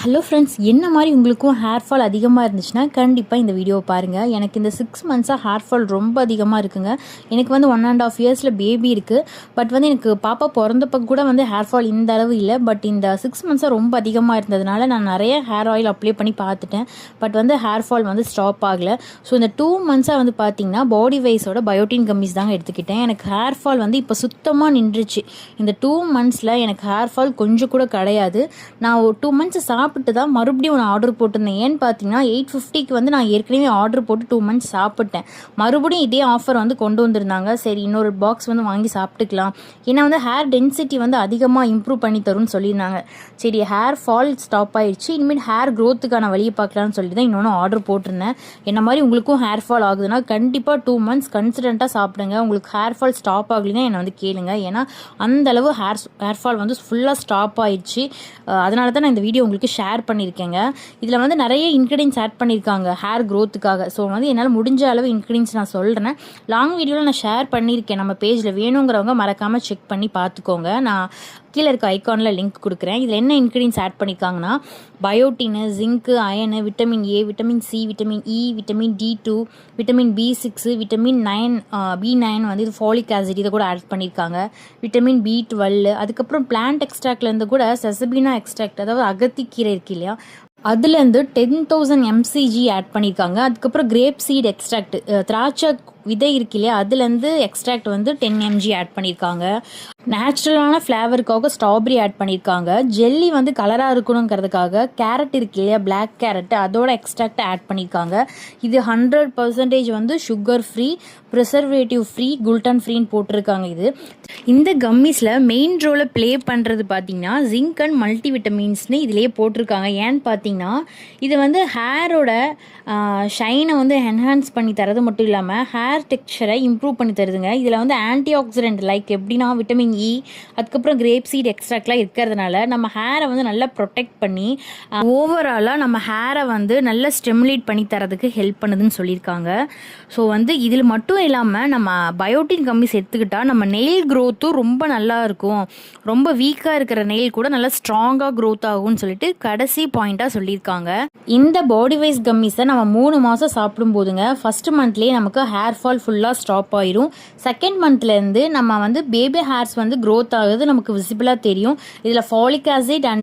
Hello friends, என்ன மாதிரி உங்களுக்கும் ஹேர் ஃபால் அதிகமாக இருந்துச்சுன்னா கண்டிப்பாக இந்த வீடியோவை பாருங்கள். எனக்கு இந்த 6 மந்த்ஸாக ஹேர் ஃபால் ரொம்ப அதிகமாக இருக்குங்க. எனக்கு வந்து 1.5 இயர்ஸில் பேபி இருக்குது. பட் வந்து எனக்கு பாப்பா பிறந்தப்போ கூட வந்து ஹேர் ஃபால் இந்த அளவு இல்லை. பட் இந்த 6 மந்த்ஸாக ரொம்ப அதிகமாக இருந்ததுனால நான் நிறைய ஹேர் ஆயில் அப்ளை பண்ணி பார்த்துட்டேன். பட் வந்து ஹேர் ஃபால் வந்து ஸ்டாப் ஆகலை. ஸோ இந்த 2 மந்த்ஸாக வந்து பார்த்திங்கன்னா பாடி வைஸோட பயோட்டின் கம்மிஸ் தாங்க எடுத்துக்கிட்டேன். எனக்கு ஹேர் ஃபால் வந்து இப்போ சுத்தமாக நின்றுச்சு. இந்த 2 மந்த்ஸில் எனக்கு ஹேர் ஃபால் கொஞ்சம் கூட கிடையாது. நான் 2 மந்த்ஸ் சாப்பிட்டு தான் மறுபடியும் ஒன்று ஆர்டர் போட்டிருந்தேன். ஏன்னு பார்த்தீங்கன்னா 850க்கு வந்து நான் ஏற்கனவே ஆர்டர் போட்டு 2 மந்த்ஸ் சாப்பிட்டேன். மறுபடியும் இதே ஆஃபர் வந்து கொண்டு வந்திருந்தாங்க. சரி, இன்னொரு பாக்ஸ் வந்து வாங்கி சாப்பிட்டுக்கலாம். ஏன்னா வந்து ஹேர் டென்சிட்டி வந்து அதிகமாக இம்ப்ரூவ் பண்ணி தரும்னு சொல்லியிருந்தாங்க. சரி, ஹேர் ஃபால் ஸ்டாப் ஆயிடுச்சு, இனிமேல் ஹேர் க்ரோத்துக்கான வழியை பார்க்கலான்னு சொல்லி தான் இன்னொன்று ஆர்டர் போட்டிருந்தேன். என்ன மாதிரி உங்களுக்கும் ஹேர் ஃபால் ஆகுதுன்னா கண்டிப்பாக 2 மந்த்ஸ் கன்சிடென்ட்டாக சாப்பிடுங்க. உங்களுக்கு ஹேர் ஃபால் ஸ்டாப் ஆகலைன்னா என்னை வந்து கேளுங்க. ஏன்னா அந்தளவு ஹேர் ஃபால் வந்து ஃபுல்லாக ஸ்டாப் ஆயிடுச்சு. அதனால தான் நான் இந்த வீடியோ உங்களுக்கு ஷேர் பண்ணியிருக்கேங்க. இதில் வந்து நிறைய இன்க்ரீடியன்ஸ் ஆட் பண்ணியிருக்காங்க ஹேர் க்ரோத்துக்காக. ஸோ வந்து என்னால் முடிஞ்ச அளவு இன்க்ரீடியன்ஸ் நான் சொல்கிறேன். லாங் வீடியோவில் நான் ஷேர் பண்ணியிருக்கேன். நம்ம பேஜில் வேணுங்கிறவங்க மறக்காமல் செக் பண்ணி பார்த்துக்கோங்க. நான் கீழே இருக்க ஐக்கானில் லிங்க் கொடுக்குறேன். இதில் என்ன இன்க்ரீடியன்ஸ் ஆட் பண்ணியிருக்காங்கன்னா biotin, zinc, iron, vitamin A, vitamin C, vitamin E, vitamin D2, vitamin B6, vitamin 9, B9 வந்து இது ஃபாலிக் ஆசிட் இதை கூட ஆட் பண்ணியிருக்காங்க. விட்டமின் B12, அதுக்கப்புறம் பிளான்ட் எக்ஸ்ட்ராக்ட்லேருந்து கூட செசபினா எக்ஸ்ட்ராக்ட், அதாவது அகத்திக்கீரை இருக்கு இல்லையா, அதுலேருந்து 10,000 mcg ஆட் பண்ணியிருக்காங்க. அதுக்கப்புறம் கிரேப் சீட் எக்ஸ்ட்ராக்ட், திராட்சை விதை இருக்கு இல்லையா, அதுலேருந்து எக்ஸ்ட்ராக்ட் வந்து 10 mg ஆட் பண்ணியிருக்காங்க. நேச்சுரலான ஃப்ளேவருக்காக ஸ்ட்ராபெரி ஆட் பண்ணியிருக்காங்க. ஜெல்லி வந்து கலராக இருக்கணுங்கிறதுக்காக கேரட் இருக்கு இல்லையா, பிளாக் கேரட், அதோட எக்ஸ்ட்ராக்ட் ஆட் பண்ணியிருக்காங்க. இது 100% வந்து sugar free, preservative free, gluten ஃப்ரீன்னு போட்டிருக்காங்க. இந்த கம்மிஸில் மெயின் ரோலை ப்ளே பண்ணுறது பார்த்தீங்கன்னா ஜிங்க் அண்ட் மல்டி விட்டமின்ஸ்னு இதிலேயே போட்டிருக்காங்க. ஏன்னு பார்த்தீங்கன்னா இது வந்து ஹேரோட ஷைனை வந்து என்ஹான்ஸ் பண்ணி தரது மட்டும் இல்லாமல் ஹேர் டெக்ஸ்சரை இம்ப்ரூவ் பண்ணி தருதுங்க. இதில் வந்து ஆன்டி ஆக்சிடென்ட் லைக் எப்படின்னா விட்டமின் இ, அதுக்கப்புறம் கிரேப் சீட் எக்ஸ்ட்ராக்ட்லாம் இருக்கிறதுனால நம்ம ஹேரை வந்து நல்லா ப்ரொடெக்ட் பண்ணி ஓவராலாக நம்ம ஹேரை வந்து நல்லா ஸ்டிமுலேட் பண்ணி தரதுக்கு ஹெல்ப் பண்ணுதுன்னு சொல்லியிருக்காங்க. ஸோ வந்து இதில் மட்டும் இல்லாமல் நம்ம பயோட்டின் கம்மிஸ் எடுத்துக்கிட்டால் நம்ம நெயில் க்ரோத்தும் ரொம்ப நல்லா இருக்கும். ரொம்ப வீக்காக இருக்கிற நெயில் கூட நல்லா ஸ்ட்ராங்காக க்ரோத் ஆகும்னு சொல்லிட்டு கடைசி பாயிண்ட்டாக சொல்லியிருக்காங்க. இந்த பாடி வைஸ் கம்மிஸை நம்ம 3 மாதம் சாப்பிடும் போதுங்க ஃபர்ஸ்ட் மந்த்லேயே நமக்கு ஹேர் ஃபால் ஃபுல்லாக ஸ்டாப் ஆயிரும். செகண்ட் மந்த்லேருந்து நம்ம வந்து பேபி ஹேர்ஸ் வந்து க்ரோத் ஆகுது நமக்கு விசிபிளாக தெரியும். இதில் ஃபாலிக் ஆசிட் அண்ட்